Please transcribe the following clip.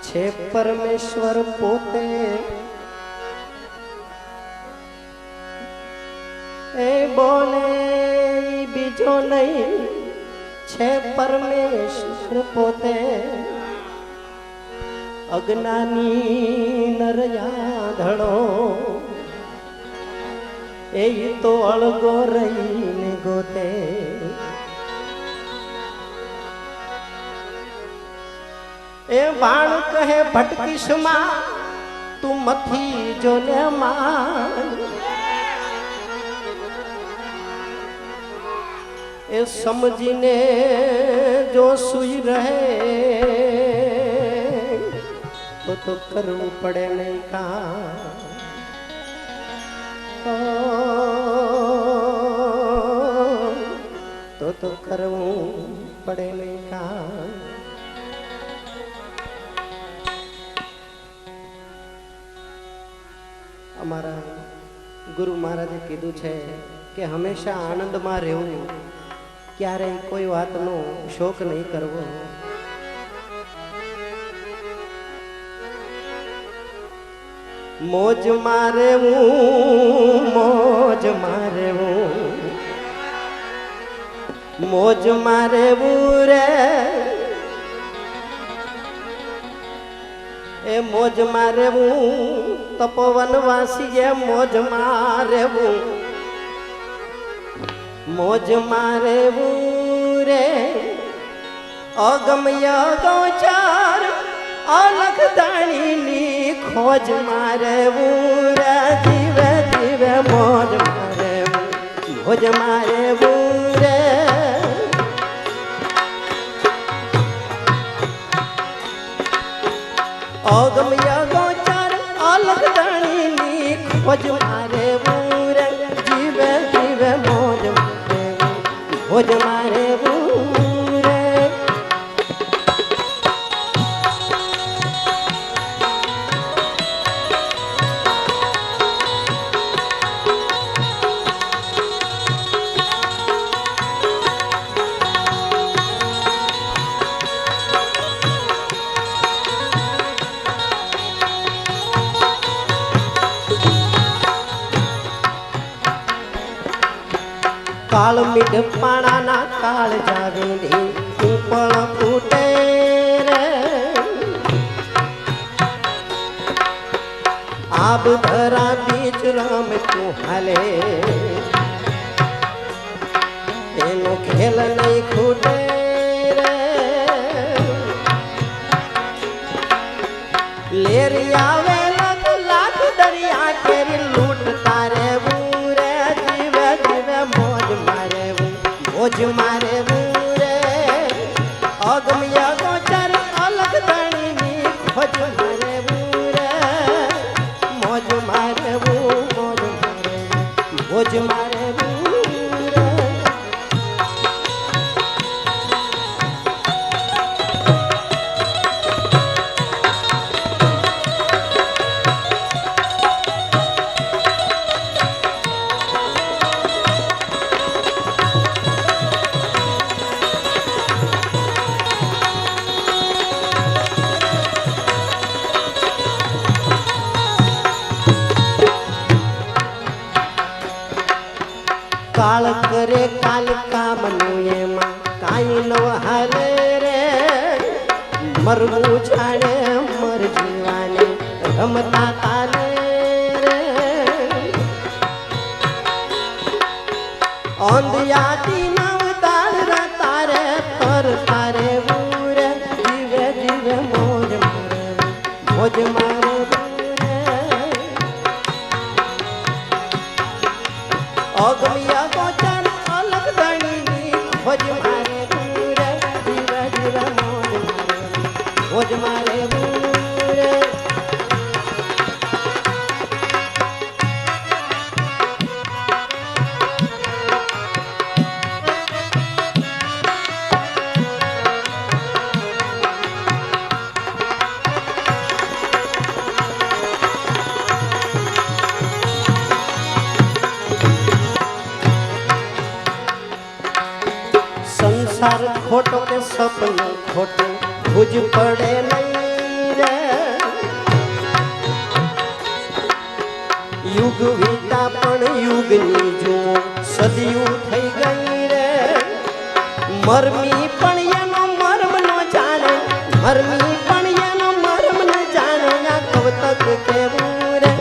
છે પરમેશ્વર પોતે એ બોલે બીજો નહીં છે પરમેશ્વર પોતે અજ્ઞાની નરયાધડો એ તો અળગો રહીને ગોતે એ બાણ કહે ભટકીશમાં તું મથી જોને માન એ સમજીને જો સુઈ રહે તો કરવું પડે નહીં કામ તો કરવું પડે નહીં કામ અમારા ગુરુ મહારાજે કીધું છે કે હંમેશા આનંદમાં રહેવું ક્યારેય કોઈ વાતનો શોક નહીં કરવો મોજ મારે મોજ મારે મોજ મારે રે એ મોજ મારે તપોવન વાસી મોજ મારે મોજ મારે રે અગમ્ય ગોચાર અલખ દાણીની ખોજ મારે જીવે જીવે મોજ મારે રે અગમ્ય ગોચાર અલખ દાણીની ખોજ મારે રે જીવે જીવે મોજ મારે કાળ મીઠ પાણાના કાળ જાવેલી પણ ફૂટે રે આબ ધરા બીચ રમ તું હાલે એનો ખેલ નહીં ખૂટે રે લેરી આવે લાખ લાખ દરિયા કેરી લૂંટ તારે મોજ મારે રે અગમ્ય ગોચર અલગ દાણીની ખોજ મારે રે મોજ મારે મોજ મારે કાળ કરે કાલ કામનું એમાં કાંઈ ન હાલે રે મરવું જાણે મર જીવાને રમતા તાલે રે અંધિયાતી નવ તાર તારે તર તારે રે જીવે જીવે મોજ મારે અગમ્ય ગોચર અલગ દાણીની ખોજ મારે રે જીવે જીવે મોજ મારે રે સંસાર ખોટો કે સપનું ખોટું ભુજ પડે નહીં રે યુગ વીતા પણ યુગની જો સદીયું થઈ ગઈ રે મરમી પણ એનો મર્મ નો જાણે મરમી પણ એનો મર્મ ન જાણે આ કવતક કેવું રે